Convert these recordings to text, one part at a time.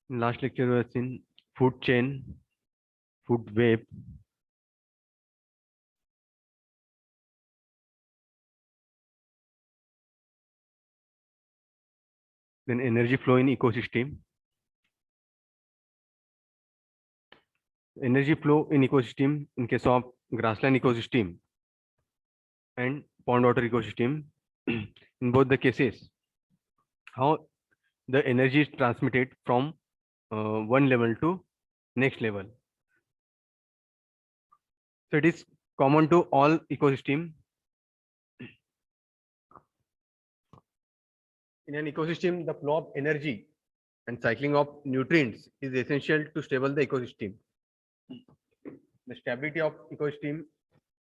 In last lecture, we have seen food chain, food web, then energy flow in ecosystem. Energy flow in ecosystem in case of grassland ecosystem and pond water ecosystem. In both the cases, how the energy is transmitted from one level to next level. So it is common to all ecosystem. In an ecosystem, the flow of energy and cycling of nutrients is essential to stable the ecosystem. The stability of ecosystem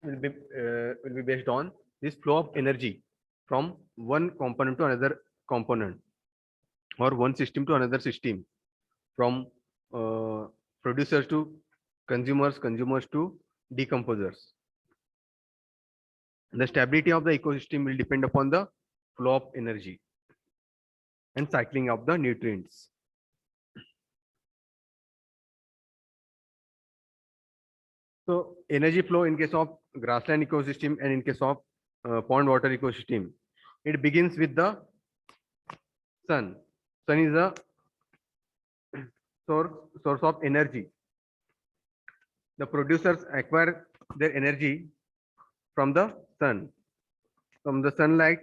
will be based on this flow of energy from one component to another component, or one system to another system, from producers to consumers, consumers to decomposers. The stability of the ecosystem will depend upon the flow of energy and cycling of the nutrients. So energy flow in case of grassland ecosystem and in case of pond water ecosystem, it begins with the sun. Sun is a source of energy. The producers acquire their energy from the sun. From the sunlight,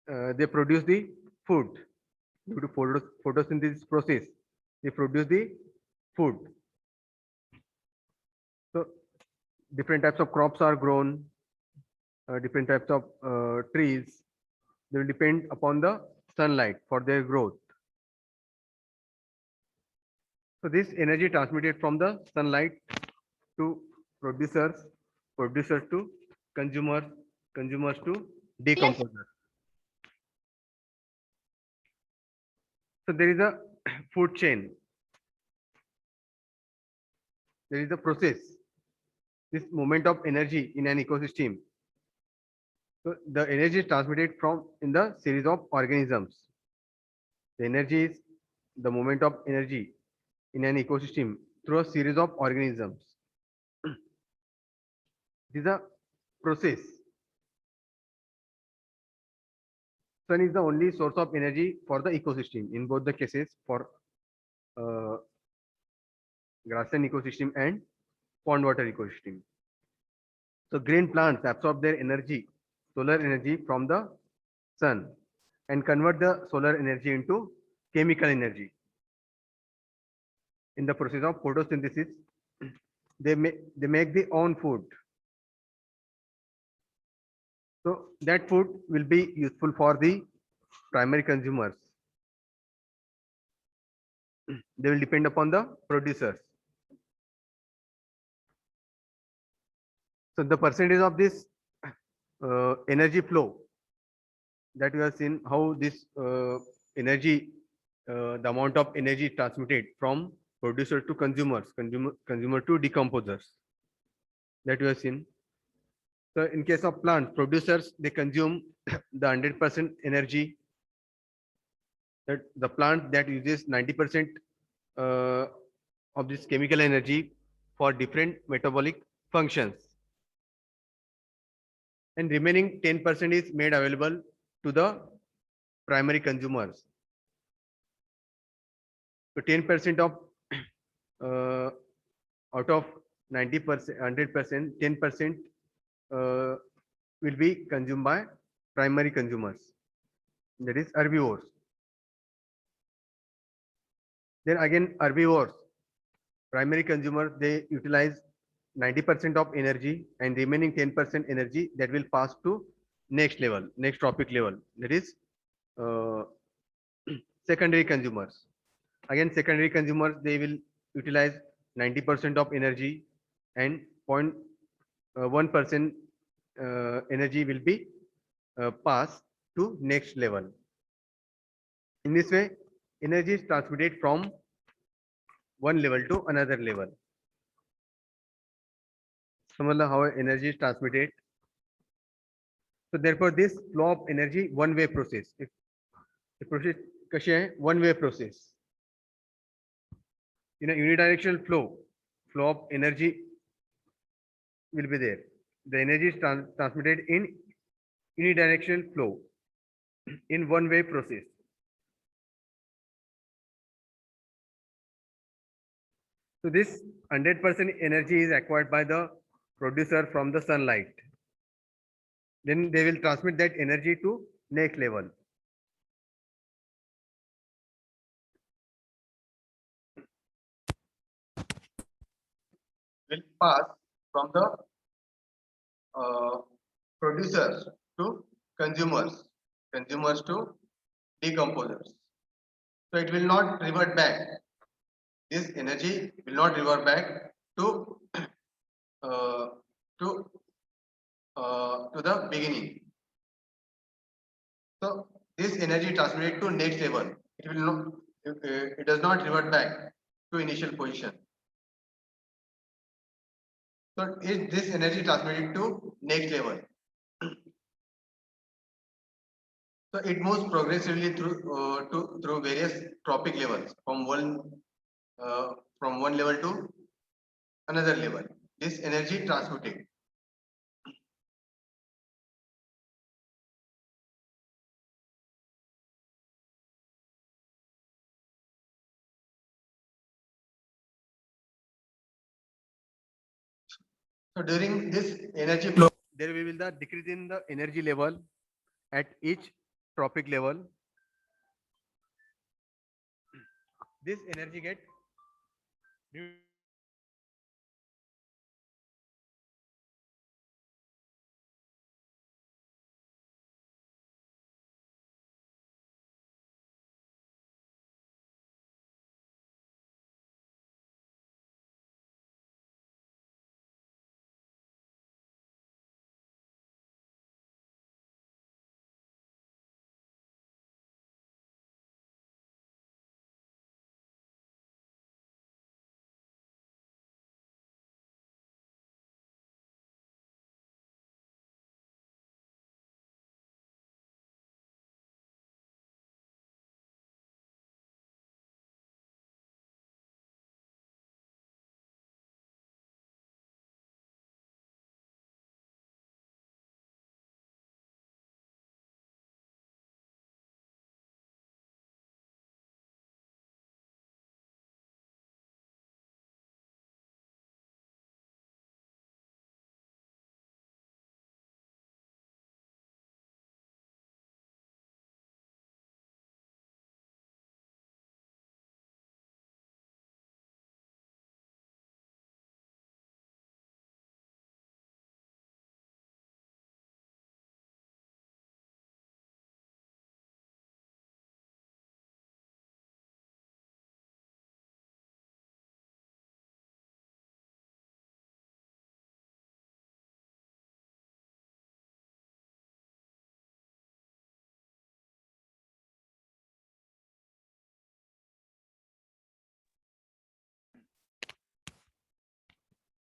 they produce the food. Due to photosynthesis process, they produce the food. So different types of crops are grown, different types of trees. They will depend upon the sunlight for their growth. So this energy transmitted from the sunlight to producers, producers to consumers, consumers to decomposers. So there is a food chain. There is a process. This movement of energy in an ecosystem. So the energy is transmitted from in the series of organisms. The energy is the movement of energy in an ecosystem through a series of organisms. This is a process. Sun is the only source of energy for the ecosystem in both the cases, for uh, grassland ecosystem and pond water ecosystem. So green plants absorb their energy, solar energy from the sun, and convert the solar energy into chemical energy. In the process of photosynthesis, they make their own food. So that food will be useful for the primary consumers. They will depend upon the producers. So the percentage of this energy flow that we have seen, how this energy, the amount of energy transmitted from producer to consumers, consumer to decomposers, that we have seen. So in case of plants, producers, they consume the 100% energy. That the plant that uses 90% of this chemical energy for different metabolic functions, and remaining 10% is made available to the primary consumers. So 10% of out of 90%, 100%, 10% will be consumed by primary consumers, that is herbivores. Then again, herbivores, primary consumers, they utilize 90% of energy, and remaining 10% energy that will pass to next level, next trophic level, that is uh, secondary consumers. Again, secondary consumers, they will utilize 90% of energy, and 0.1% energy will be passed to next level. In this way, energy is transmitted from one level to another level. समझ how energy is transmitted. So therefore, this flow of energy one-way process. If the process कशी आहे one-way process. in a unidirectional flow of energy will be there. The energy is transmitted in unidirectional flow in one-way process. So this 100% energy is acquired by the producer from the sunlight. Then they will transmit that energy to next level. Will pass from the uh, producers to consumers, consumers to decomposers. So it will not revert back. This energy will not revert back to uh, to to the beginning. So this energy transmitted to next level. It will not. It does not revert back to initial position. So is this energy transmitted to next level? So it moves progressively through various tropic levels from one level to another level. This energy transmitted. So during this energy flow, there will be the decrease in the energy level at each tropic level. This energy get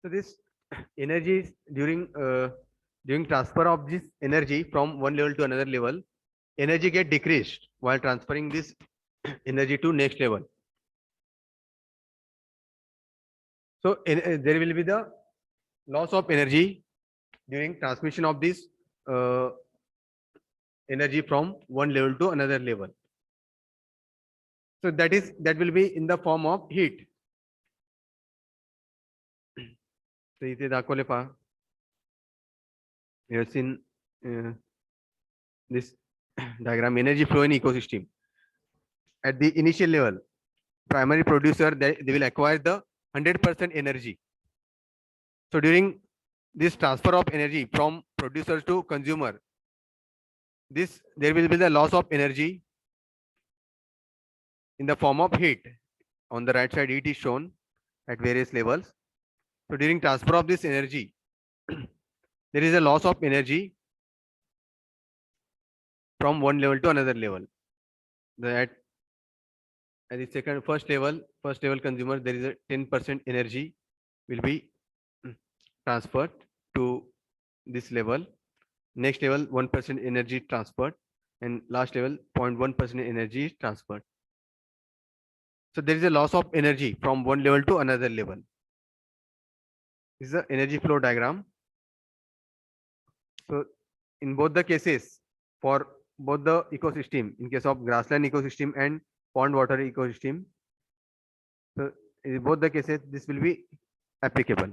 so this energy is during transfer of this energy from one level to another level, energy get decreased while transferring this energy to next level. So there will be the loss of energy during transmission of this uh, energy from one level to another level. So that will be in the form of heat. So इथे दाखवले पहा. You have seen this diagram, energy flow in ecosystem. At the initial level, primary producer, they will acquire the 100% energy. So during this transfer of energy from producer to consumer, there will be the loss of energy in the form of heat. On the right side, heat is shown at various levels. So during transfer of this energy, there is a loss of energy from one level to another level. At the first level consumer, there is a 10% energy will be transferred to this level. Next level, 1% energy transferred, and last level, 0.1% energy is transferred. So there is a loss of energy from one level to another level. This is the energy flow diagram. So in both the cases, for both the ecosystem, in case of grassland ecosystem and pond water ecosystem, so in both the cases, this will be applicable.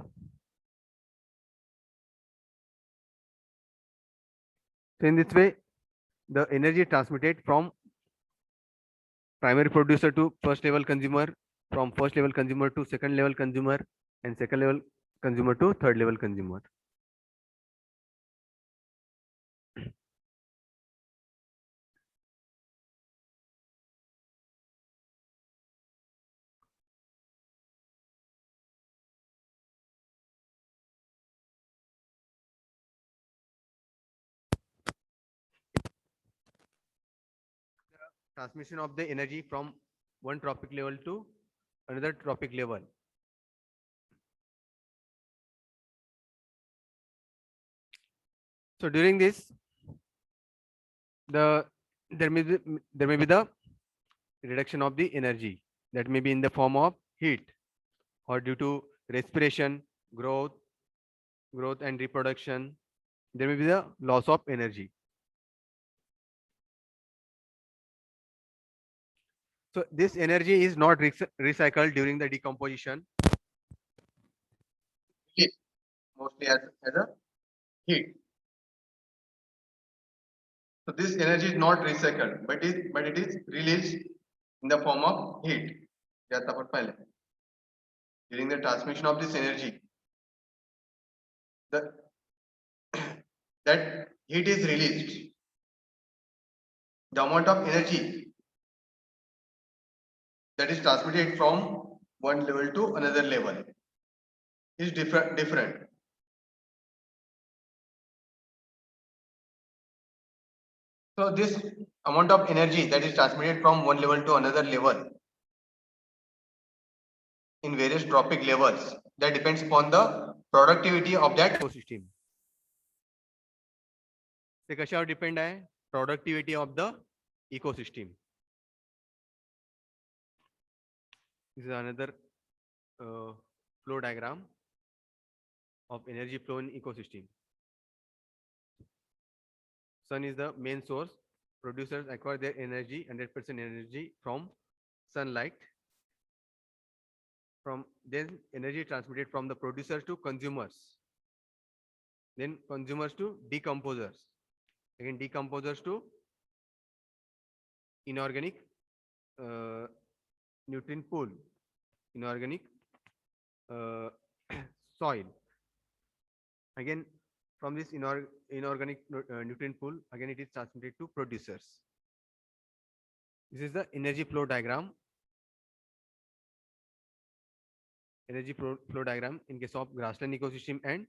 So in this way, the energy transmitted from primary producer to first level consumer, from first level consumer to second level consumer, and second level consumer to third level consumer. Transmission of the energy from one tropic level to another tropic level. So during this, the there may be the reduction of the energy, that may be in the form of heat or due to respiration, growth and reproduction. There may be the loss of energy. So this energy is not recycled during the decomposition. Heat, mostly as a heat. So this energy is not recycled, but it is released in the form of heat. During the transmission of this energy, the that heat is released. The amount of energy that is transmitted from one level to another level is different. So this amount of energy that is transmitted from one level to another level in various tropic levels, that depends upon the productivity of that ecosystem. ते कशावर depend आहे? Productivity of the ecosystem. This is another flow diagram of energy flow in ecosystem. Sun is the main source. Producers acquire their energy, 100% energy from sunlight. From then energy transmitted from the producers to consumers. Then consumers to decomposers. Again decomposers to inorganic nutrient pool, inorganic soil. Again from this inorganic nutrient pool, again it is transmitted to producers. This is the energy flow diagram. Energy flow diagram in case of grassland ecosystem and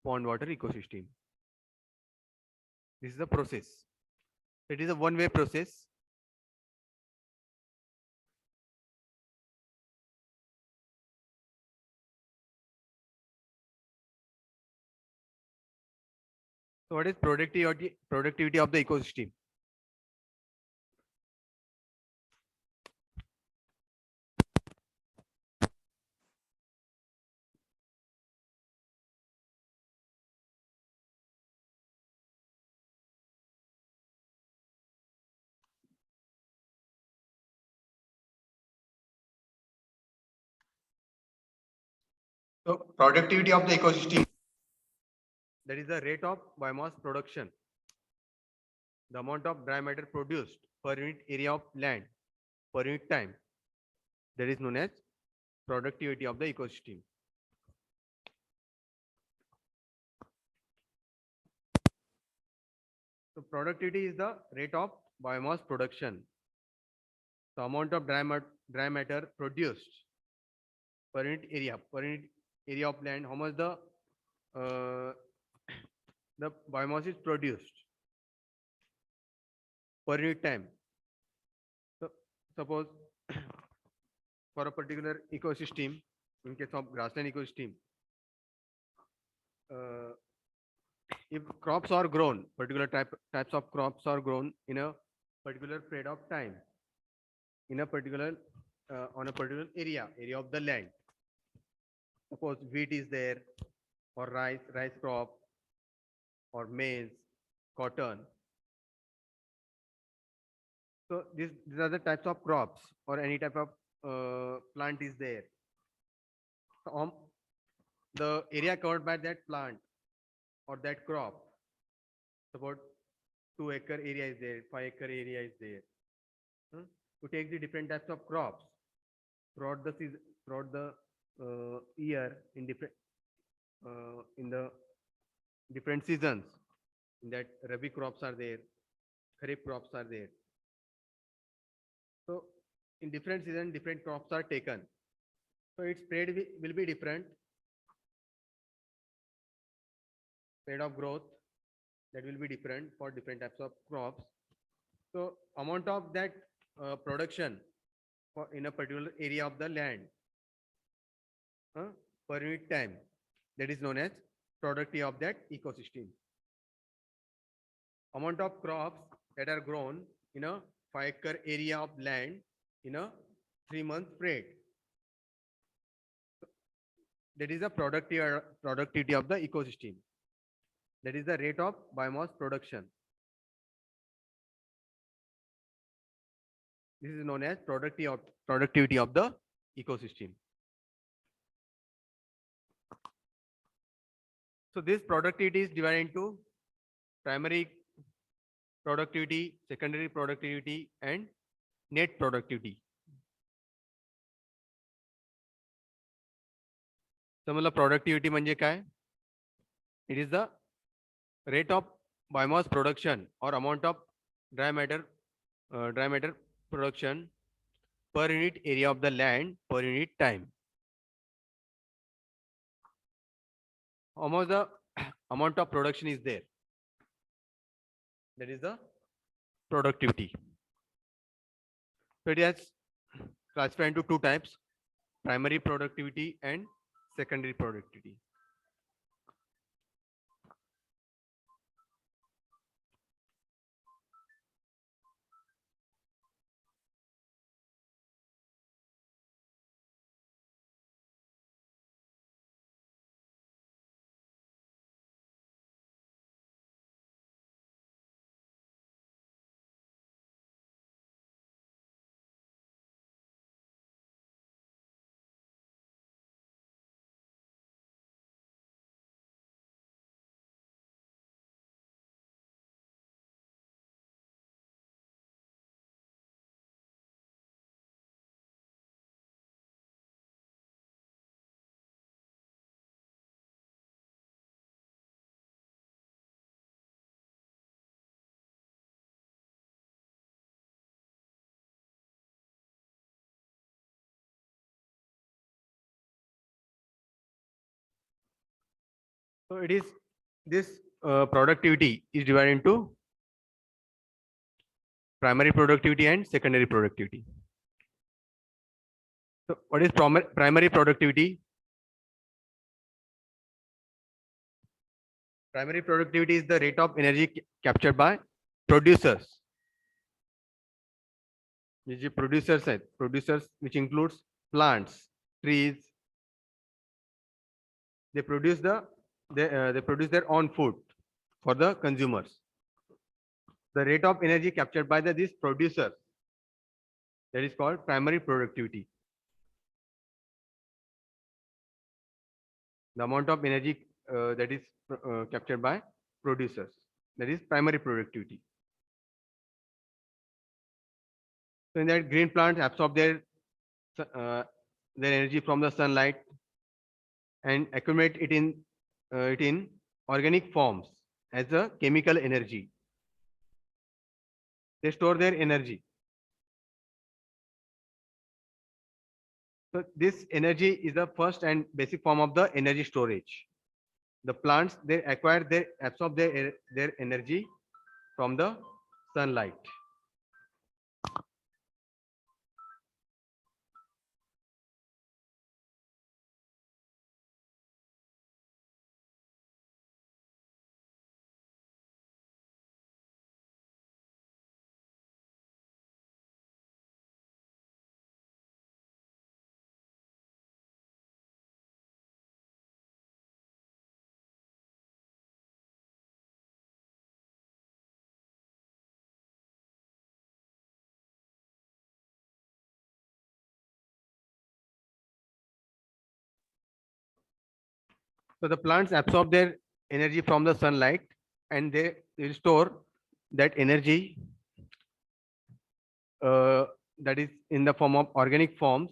pond water ecosystem. This is the process. It is a one-way process. So what is productivity of the ecosystem? So productivity of the ecosystem, that is the rate of biomass production, the amount of dry matter produced per unit area of land per unit time, that is known as productivity of the ecosystem. So productivity is the rate of biomass production, the amount of dry matter produced per unit area of land, how much the biomass is produced per unit time. So suppose for a particular ecosystem, in case of grassland ecosystem, if crops are grown, particular types of crops are grown in a particular period of time, in a particular on a particular area of the land. Suppose wheat is there, or rice crop, or maize, cotton. So these are the types of crops, or any type of plant is there. So the area covered by that plant or that crop, about 2 acre area is there, 5 acre area is there. To take the different types of crops throughout the season, throughout the year in the different seasons. In that, rabi crops are there, kharif crops are there. So in different seasons, different crops are taken. So its spread will be different. Spread of growth, that will be different for different types of crops. So amount of that production for in a particular area of the land per unit time, that is known as productivity of that ecosystem. Amount of crops that are grown in a 5 acre area of land in a 3 month spread, that is the productivity of the ecosystem. That is the rate of biomass production. This is known as productivity of the ecosystem. So this productivity is divided into primary productivity, secondary productivity, and net productivity. तर मला productivity म्हणजे काय? It is the rate of biomass production or amount of dry matter production per unit area of the land per unit time. How much the amount of production is there? That is the productivity. So it is classified into two types: primary productivity and secondary productivity. So it is this productivity is divided into primary productivity and secondary productivity. So what is primary productivity? Primary productivity is the rate of energy captured by producers. Producers which includes plants, trees. They produce they produce their own food for the consumers. The rate of energy captured by these producers, that is called primary productivity. The amount of energy that is captured by producers, that is primary productivity. So in that, green plants absorb their energy from the sunlight and accumulate it in organic forms as a chemical energy. They store their energy. So this energy is the first and basic form of the energy storage. The plants, they absorb their energy from the sunlight. So the plants absorb their energy from the sunlight and they will store that energy that is in the form of organic forms.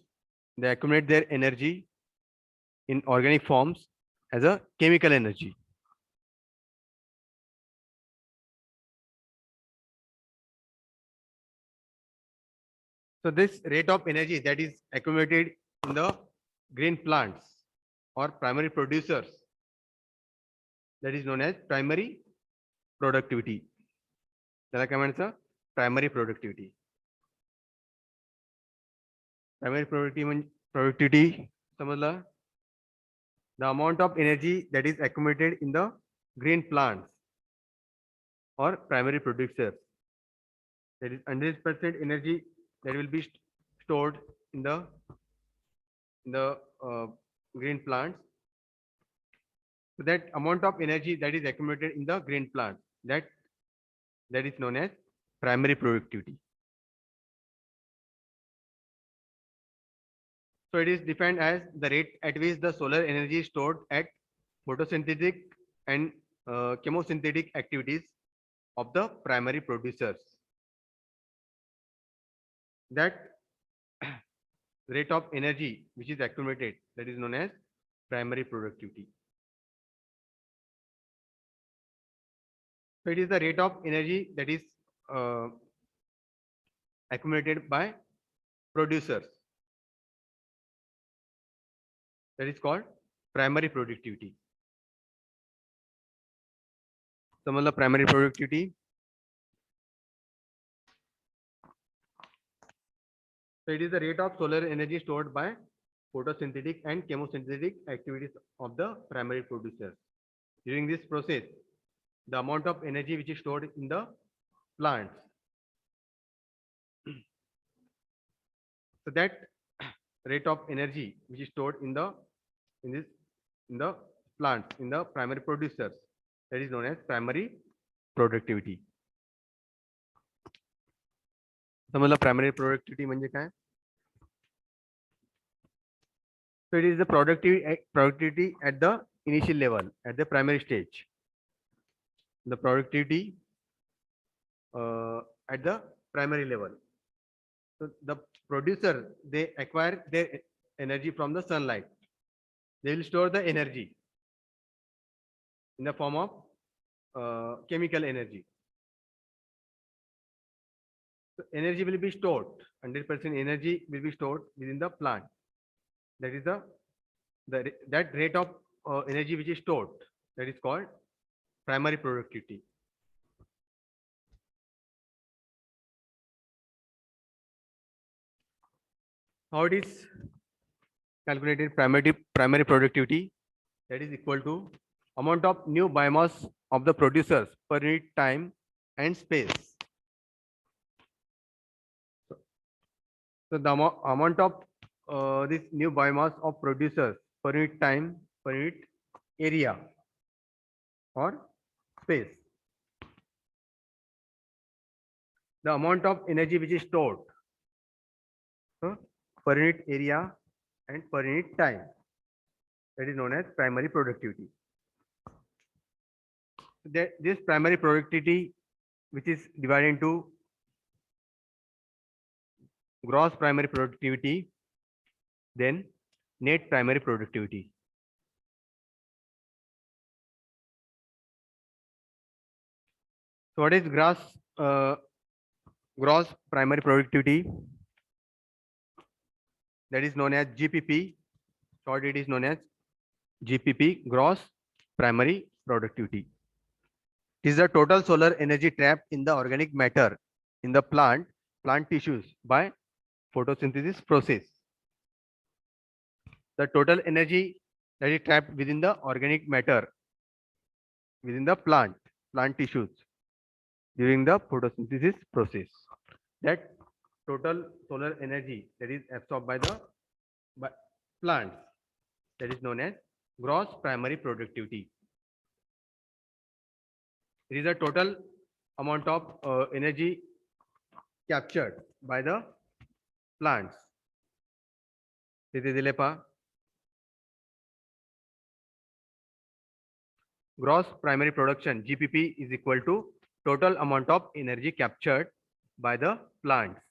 They accumulate their energy in organic forms as a chemical energy. So this rate of energy that is accumulated in the green plants or primary producers, that is known as primary productivity. त्याला काय म्हणायचं? Primary productivity. Primary productivity समजलं? The amount of energy that is accumulated in the green plants or primary producers. That is 100% energy that will be stored in the green plants. So that amount of energy that is accumulated in the green plant, that is known as primary productivity. So it is defined as the rate at which the solar energy is stored at photosynthetic and chemosynthetic activities of the primary producers. That rate of energy which is accumulated, that is known as primary productivity. So it is the rate of energy that is accumulated by producers. That is called primary productivity. Some of the primary productivity. So it is the rate of solar energy stored by photosynthetic and chemosynthetic activities of the primary producers. During this process, the amount of energy which is stored in the plants. So that rate of energy which is stored in the plants, in the primary producers, that is known as primary productivity. समजलं primary productivity म्हणजे काय? So it is the productivity at the initial level, at the primary stage. The productivity at the primary level. So the producer, they acquire their energy from the sunlight. They will store the energy in the form of chemical energy. So energy will be stored. 100% energy will be stored within the plant. That is that rate of energy which is stored. That is called primary productivity. How it is calculated? Primary productivity, that is equal to amount of new biomass of the producers per unit time and space. So the amount of this new biomass of producers per unit time, per unit area or space. The amount of energy which is stored per unit area and per unit time, that is known as primary productivity. This primary productivity, which is divided into gross primary productivity, then net primary productivity. So what is gross primary productivity? That is known as GPP. Short, it is known as GPP, gross primary productivity. It is the total solar energy trapped in the organic matter in the plant tissues by photosynthesis process. The total energy that is trapped within the organic matter within the plant tissues during the photosynthesis process. That total solar energy that is absorbed by the plants, that is known as gross primary productivity. It is the total amount of energy captured by the plants. तिथे दिले पहा gross primary production GPP is equal to total amount of energy captured by the plants.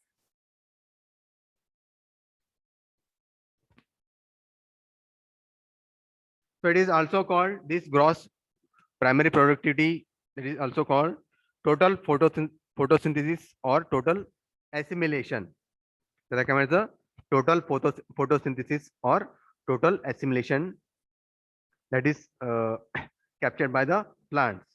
So it is also called this gross primary productivity. It is also called total photosynthesis or total assimilation. त्याला काय म्हणायचं? Total photosynthesis or total assimilation that is captured by the plants.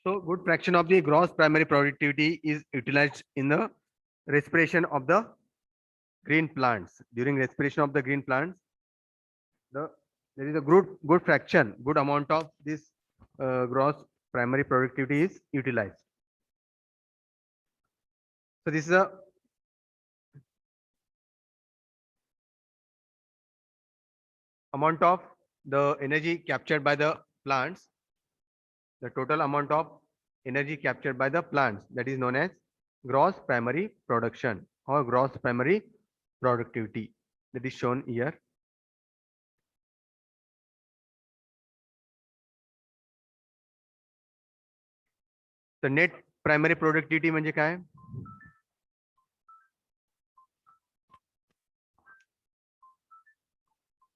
So good fraction of the gross primary productivity is utilized in the respiration of the green plants. During respiration of the green plants, there is a good fraction, good amount of this gross primary productivity is utilized. So this is a amount of the energy captured by the plants, the total amount of energy captured by the plants, that is known as gross primary production or gross primary productivity, that is shown here. The net primary productivity म्हणजे काय?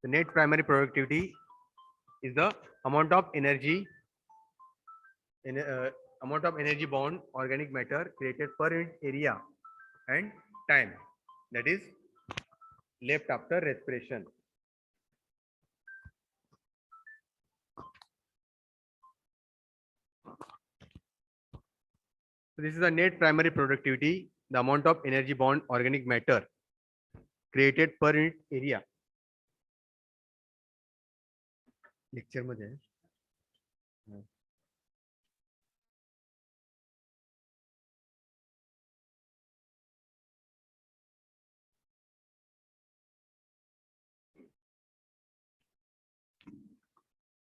The net primary productivity is the amount of energy bound organic matter created per unit area and time, that is left after respiration. So this is the net primary productivity, the amount of energy bound organic matter created per unit area. Lecture मध्ये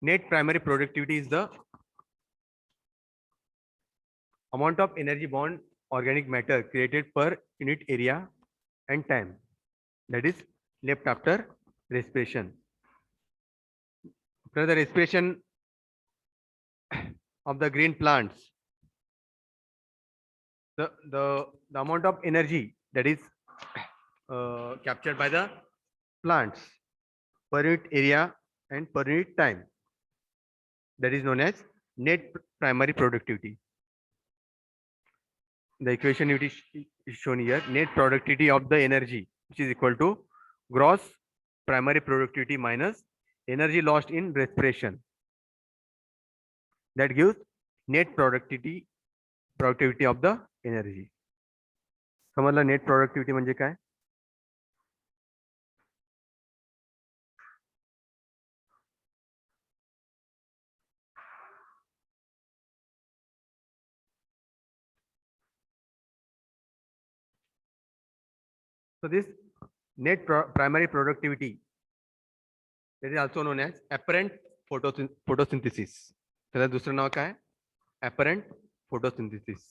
net primary productivity is the amount of energy bound organic matter created per unit area and time, that is left after respiration. After the respiration of the green plants, the amount of energy that is captured by the plants per unit area and per unit time, that is known as net primary productivity. The equation it is shown here. Net productivity of the energy, which is equal to gross primary productivity minus energy lost in respiration. That gives net productivity of the energy. समजलं net productivity म्हणजे काय? So this net primary productivity, that is also known as apparent photosynthesis. त्याला दुसरं नाव काय? Apparent photosynthesis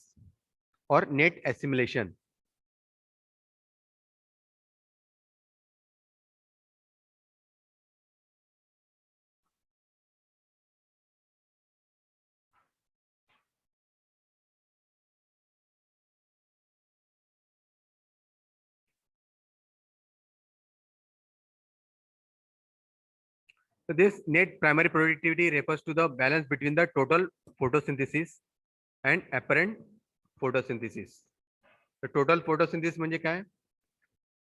or net assimilation. So this net primary productivity refers to the balance between the total photosynthesis and apparent photosynthesis. The total photosynthesis म्हणजे काय?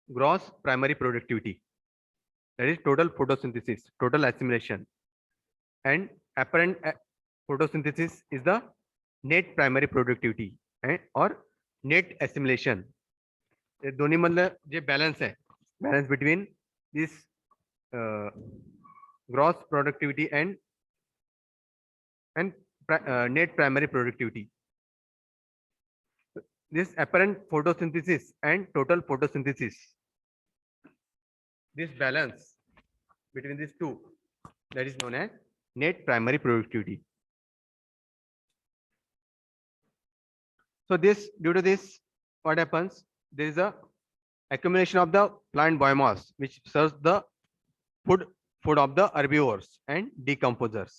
Gross primary productivity, that is total photosynthesis, total assimilation, and apparent photosynthesis is the net primary productivity and or net assimilation. हे दोन्ही मधलं जे balance आहे, balance between this gross productivity and net primary productivity. This apparent photosynthesis and total photosynthesis, this balance between these two, that is known as net primary productivity. So this, due to this, what happens? There is a accumulation of the plant biomass, which serves the food food of the herbivores and decomposers.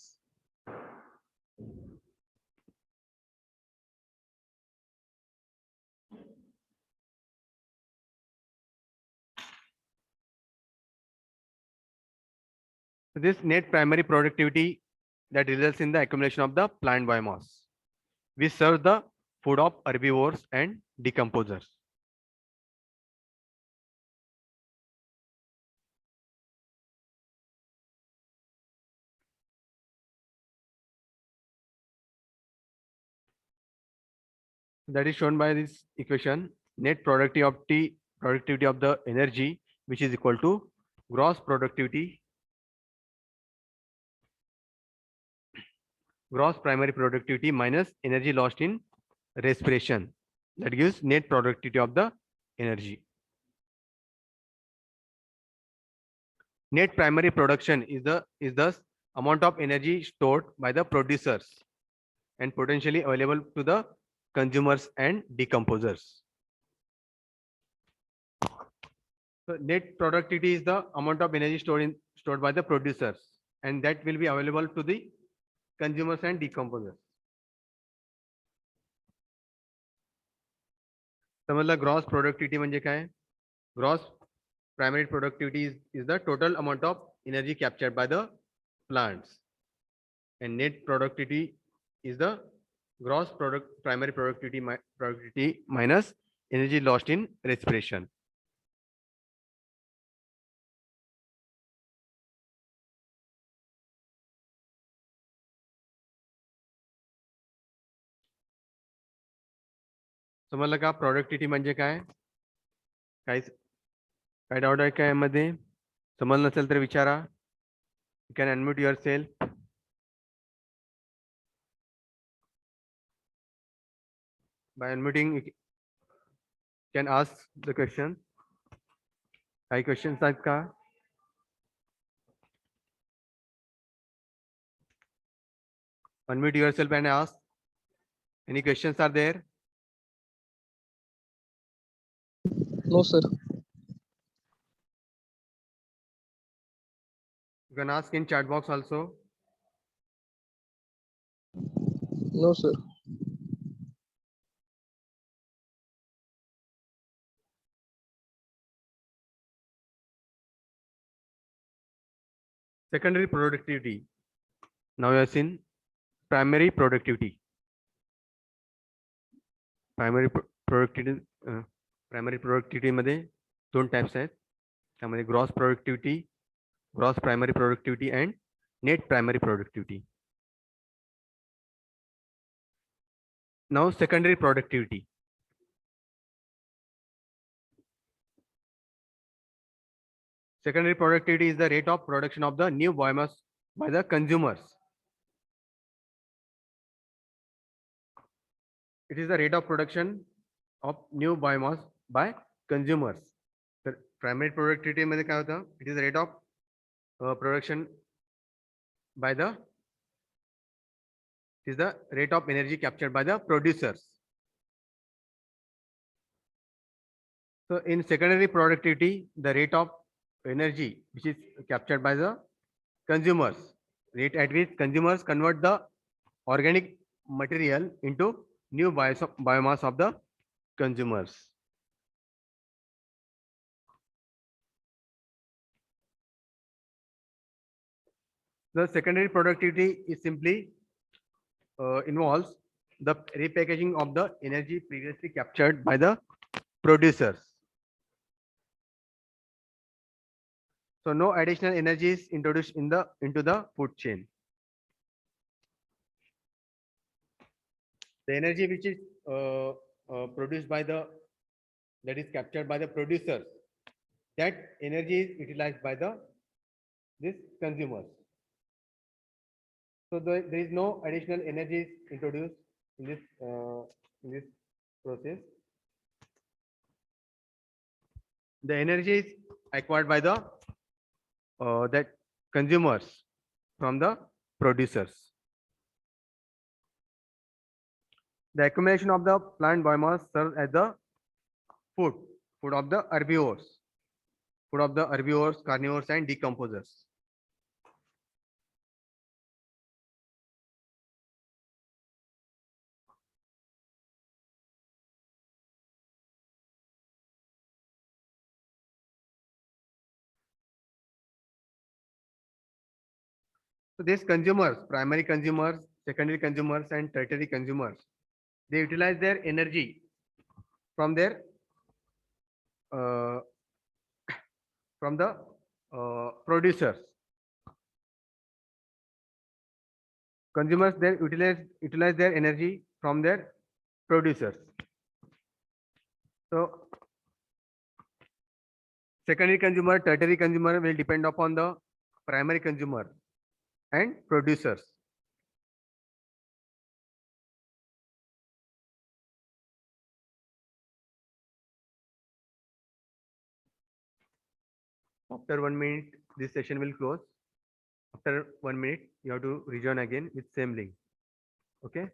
So this net primary productivity that results in the accumulation of the plant biomass, which serves the food of herbivores and decomposers. That is shown by this equation. Net productivity of the energy, which is equal to gross primary productivity minus energy lost in respiration. That gives net productivity of the energy. Net primary production is the amount of energy stored by the producers and potentially available to the consumers and decomposers. So net productivity is the amount of energy stored by the producers, and that will be available to the consumers and decomposers. समजलं gross productivity म्हणजे काय? Gross primary productivity is the total amount of energy captured by the plants, and net productivity is the gross primary productivity minus energy lost in respiration. समजलं का productivity म्हणजे काय? काय doubt आहे काय यामध्ये? समजलं नसेल तर विचारा. You can unmute yourself. By unmuting, you can ask the question. काही questions आहेत का? Unmute yourself and ask. Any questions are there? No, sir. You can ask in chat box also. No, sir. Secondary productivity. Now you have seen primary productivity. Primary productivity मध्ये दोन types आहेत. त्यामध्ये gross primary productivity and net primary productivity. Now secondary productivity. Secondary productivity is the rate of production of the new biomass by the consumers. It is the rate of production of new biomass by consumers. The primary productivity मध्ये काय होतं? It is the rate of production by the rate of energy captured by the producers. So in secondary productivity, the rate of energy which is captured by the consumers, rate at which consumers convert the organic material into new biomass of the consumers. The secondary productivity is simply involves the repackaging of the energy previously captured by the producers. So no additional energy is introduced into the food chain. The energy which is produced by that is captured by the producers, that energy is utilized by this consumers. So there is no additional energy introduced in this process. The energy is acquired by the that consumers from the producers. The accumulation of the plant biomass serves as the food, food of the herbivores, carnivores, and decomposers. So these consumers, primary consumers, secondary consumers, and tertiary consumers, they utilize their energy from their uh, from the producers. Consumers they utilize their energy from their producers. So secondary consumer, tertiary consumer will depend upon the primary consumer and producers. After 1 minute, this session will close. After 1 minute, you have to rejoin again with same link. Okay.